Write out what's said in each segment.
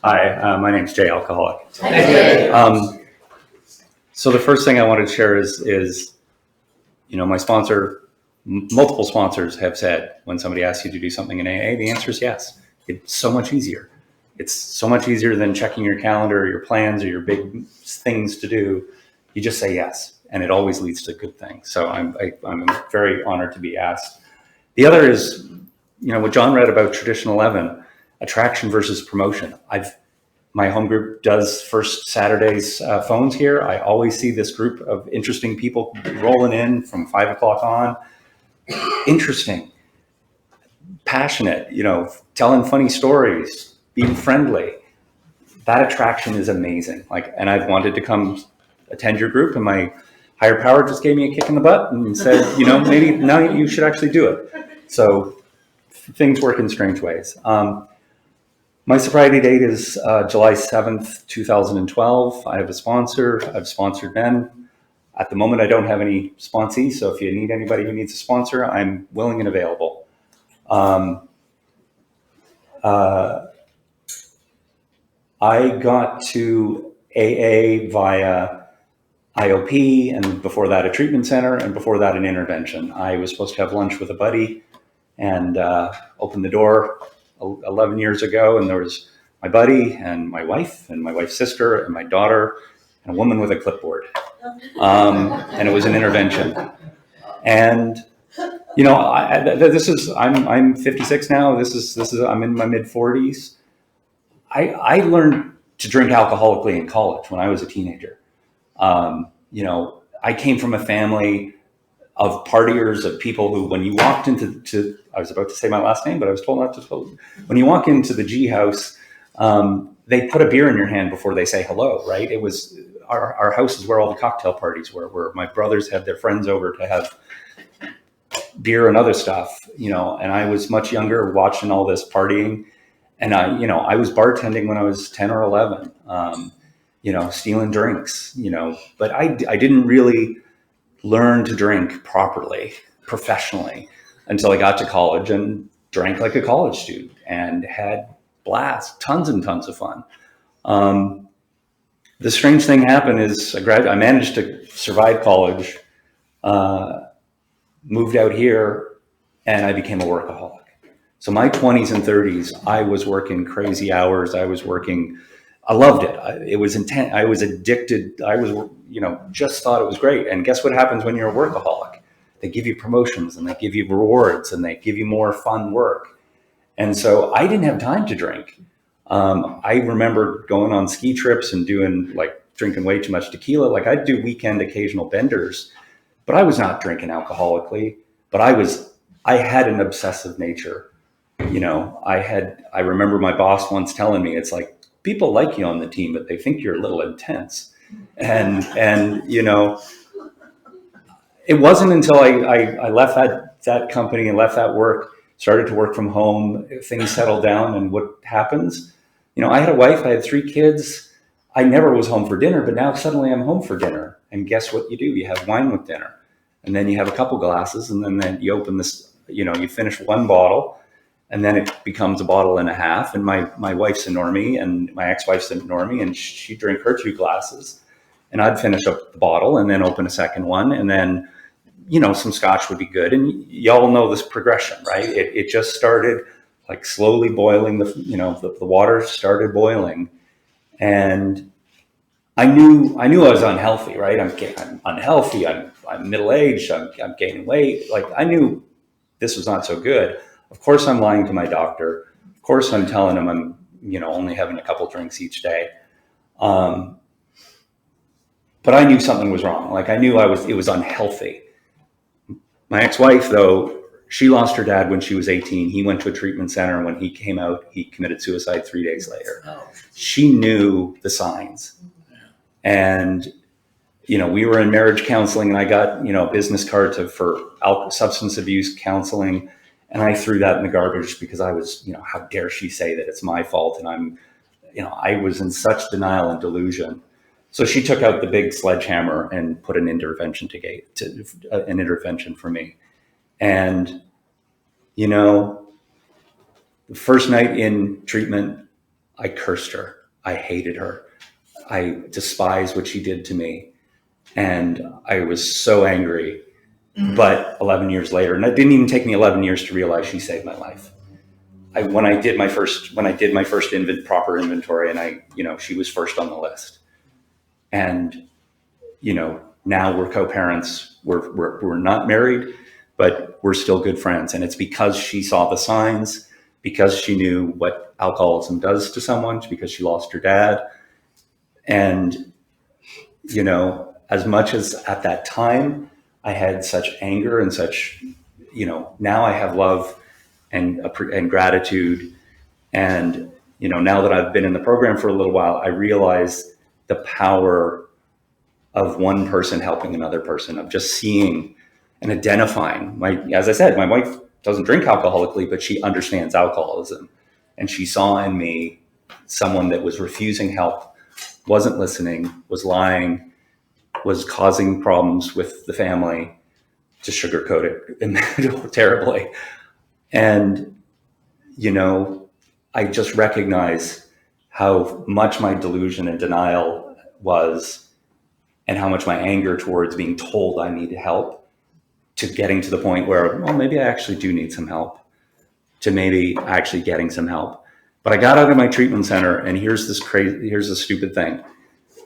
Hi, my name's Jay Alcoholic. So the first thing I wanted to share is my sponsor, multiple sponsors have said when somebody asks you to do something in AA, the answer is yes. It's so much easier. It's so much easier than checking your calendar, or your plans, or your big things to do. You just say yes, and it always leads to good things. So I'm very honored to be asked. The other is, what John read about Tradition 11, attraction versus promotion. My home group does first Saturdays phones here. I always see this group of interesting people rolling in from 5 o'clock on. Interesting, passionate, telling funny stories, being friendly. That attraction is amazing. And I've wanted to come attend your group, and my higher power just gave me a kick in the butt and said, maybe now you should actually do it. So things work in strange ways. My sobriety date is July 7th, 2012. I have a sponsor. I've sponsored Ben. At the moment, I don't have any sponsees, so if you need anybody who needs a sponsor, I'm willing and available. I got to AA via IOP, and before that a treatment center, and before that an intervention. I was supposed to have lunch with a buddy and opened the door 11 years ago, and there was my buddy and my wife's sister and my daughter and a woman with a clipboard. And it was an intervention. And I'm 56 now. I'm in my mid 40s. I learned to drink alcoholically in college when I was a teenager. I came from a family of partiers, of people who, when you walked into, I was about to say my last name, but I was told not to tell. When you walk into the G house, they put a beer in your hand before they say hello, right? It was, our house is where all the cocktail parties were, where my brothers had their friends over to have beer and other stuff, and I was much younger watching all this partying. And I was bartending when I was 10 or 11, stealing drinks, but I didn't really learn to drink properly, professionally, until I got to college and drank like a college student and had blasts, tons and tons of fun. The strange thing happened is I managed to survive college, moved out here, and I became a workaholic. So my 20s and 30s, I was working crazy hours. I loved it. It was intense. I was addicted. I was, just thought it was great. And guess what happens when you're a workaholic? They give you promotions and they give you rewards and they give you more fun work. And so I didn't have time to drink. I remember going on ski trips and drinking way too much tequila. I'd do weekend occasional benders, but I was not drinking alcoholically, but I had an obsessive nature. I remember my boss once telling me, it's like, people like you on the team, but they think you're a little intense. And it wasn't until I left that company and left that work, started to work from home, things settled down. And what happens, I had a wife, I had 3 kids. I never was home for dinner, but now suddenly I'm home for dinner. And guess what you do? You have wine with dinner. And then you have a couple glasses, and then you open this, you finish one bottle, and then it becomes a bottle and a half. And my wife's a normie, and my ex-wife's a normie, and she'd drink her 2 glasses, and I'd finish up the bottle and then open a second one. And then, some scotch would be good. And y'all know this progression, right? It just started slowly boiling. The water started boiling, and I knew I was unhealthy, right? I'm unhealthy. I'm middle-aged. I'm gaining weight. I knew this was not so good. Of course, I'm lying to my doctor. Of course, I'm telling him I'm, only having a couple drinks each day. But I knew something was wrong. I knew it was unhealthy. My ex-wife, though, she lost her dad when she was 18. He went to a treatment center. When he came out, he committed suicide 3 days later. She knew the signs. And, we were in marriage counseling, and I got, a business card for substance abuse counseling. And I threw that in the garbage because I was, how dare she say that it's my fault? And I was in such denial and delusion. So she took out the big sledgehammer and put an intervention an intervention for me. And, the first night in treatment, I cursed her. I hated her. I despised what she did to me. And I was so angry. But 11 years later, and it didn't even take me 11 years to realize she saved my life. When I did my first proper inventory, and she was first on the list. And, now we're co-parents. We're not married, but we're still good friends. And it's because she saw the signs, because she knew what alcoholism does to someone, because she lost her dad. And, as much as at that time I had such anger and such, now I have love and gratitude. And, now that I've been in the program for a little while, I realize the power of one person helping another person, of just seeing and identifying. As I said, my wife doesn't drink alcoholically, but she understands alcoholism. And she saw in me someone that was refusing help, wasn't listening, was lying, was causing problems with the family, to sugarcoat it terribly. And, I just recognize how much my delusion and denial was, and how much my anger towards being told I need help, to getting to the point where, well, maybe I actually do need some help, to maybe actually getting some help. But I got out of my treatment center, and here's the stupid thing.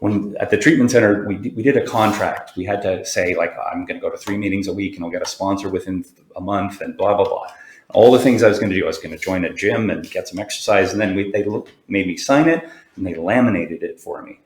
When at the treatment center, we did a contract. We had to say, like, I'm going to go to 3 meetings a week, and I'll get a sponsor within a month, and blah, blah, blah. All the things I was going to do. I was going to join a gym and get some exercise. And then they made me sign it, and they laminated it for me.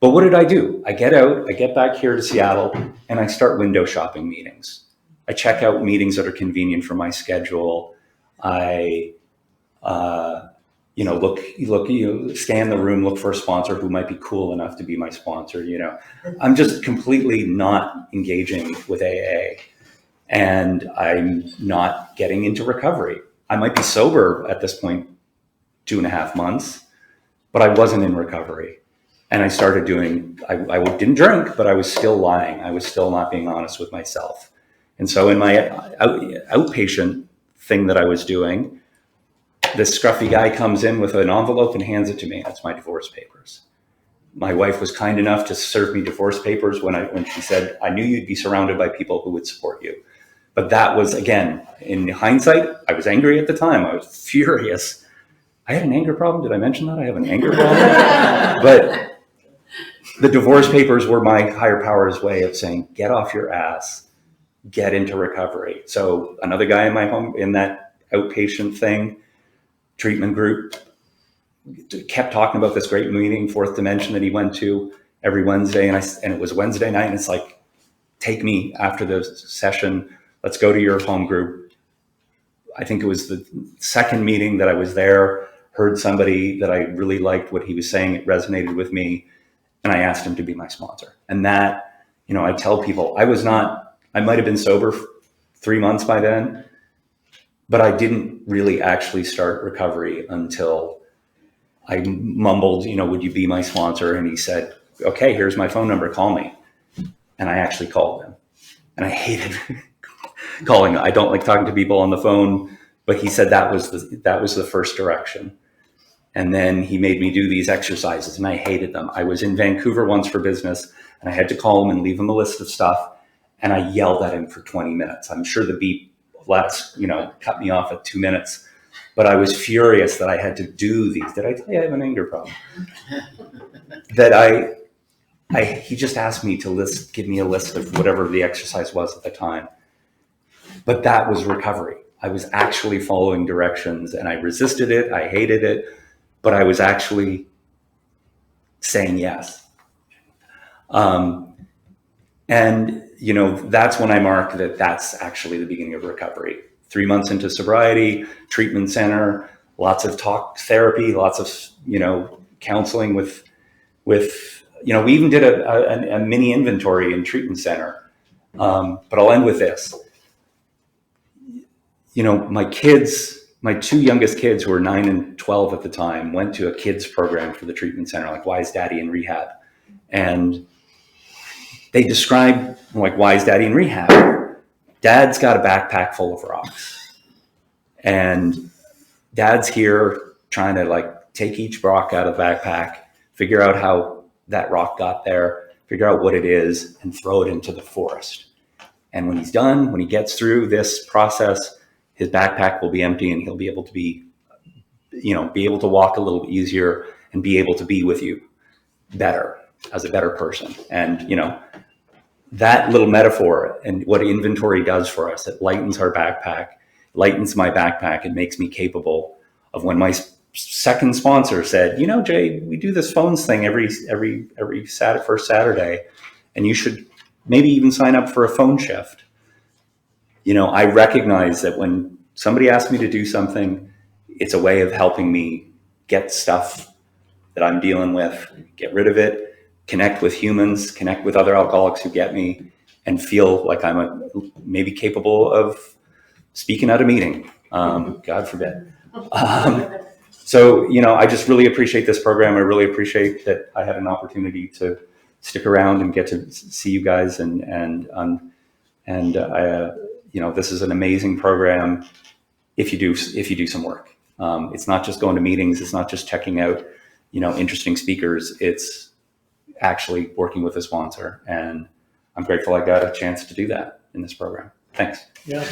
But what did I do? I get out, I get back here to Seattle, and I start window shopping meetings. I check out meetings that are convenient for my schedule. I, scan the room, look for a sponsor who might be cool enough to be my sponsor. I'm just completely not engaging with AA, and I'm not getting into recovery. I might be sober at this point 2.5 months, but I wasn't in recovery. And I started I didn't drink, but I was still lying. I was still not being honest with myself. And so in my outpatient thing that I was doing, this scruffy guy comes in with an envelope and hands it to me. That's my divorce papers. My wife was kind enough to serve me divorce papers when she said, I knew you'd be surrounded by people who would support you. But that was, again, in hindsight, I was angry at the time. I was furious. I had an anger problem. Did I mention that? I have an anger problem. But the divorce papers were my higher power's way of saying, get off your ass, get into recovery. So another guy in my home, in that outpatient treatment group, kept talking about this great meeting, Fourth Dimension, that he went to every Wednesday. And it was Wednesday night. And it's like, take me after the session. Let's go to your home group. I think it was the second meeting that I was there, heard somebody that I really liked what he was saying. It resonated with me. And I asked him to be my sponsor. And that, I tell people, I might have been sober 3 months by then, but I didn't really actually start recovery until I mumbled, would you be my sponsor? And he said, okay, here's my phone number, call me. And I actually called him. And I hated calling. I don't like talking to people on the phone, but he said that was the first direction. And then he made me do these exercises, and I hated them. I was in Vancouver once for business, and I had to call him and leave him a list of stuff. And I yelled at him for 20 minutes. I'm sure the beep cut me off at 2 minutes, but I was furious that I had to do these. Did I tell you I have an anger problem? He just asked me to give me a list of whatever the exercise was at the time. But that was recovery. I was actually following directions, and I resisted it. I hated it, but I was actually saying yes. That's when I marked that's actually the beginning of recovery. 3 months into sobriety, treatment center, lots of talk therapy, lots of, counseling with, we even did a mini inventory in treatment center. But I'll end with this. My 2 youngest kids, who were 9 and 12 at the time, went to a kids program for the treatment center, like Wise Daddy in Rehab. And they described, like, Wise Daddy in Rehab. Dad's got a backpack full of rocks. And Dad's here trying to, take each rock out of the backpack, figure out how that rock got there, figure out what it is, and throw it into the forest. And when he's done, when he gets through this process, his backpack will be empty and he'll be able to be able to walk a little easier and be able to be with you better, as a better person. And, that little metaphor and what inventory does for us, it lightens our backpack, lightens my backpack, and makes me capable of when my second sponsor said, Jay, we do this phones thing every first Saturday, and you should maybe even sign up for a phone shift. I recognize that when somebody asks me to do something, it's a way of helping me get stuff that I'm dealing with, get rid of it, connect with humans, connect with other alcoholics who get me, and feel like I'm maybe capable of speaking at a meeting. God forbid. So, I just really appreciate this program. I really appreciate that I had an opportunity to stick around and get to see you guys. And this is an amazing program if you do some work. It's not just going to meetings. It's not just checking out, interesting speakers. It's actually working with a sponsor. And I'm grateful I got a chance to do that in this program. Thanks. Yeah.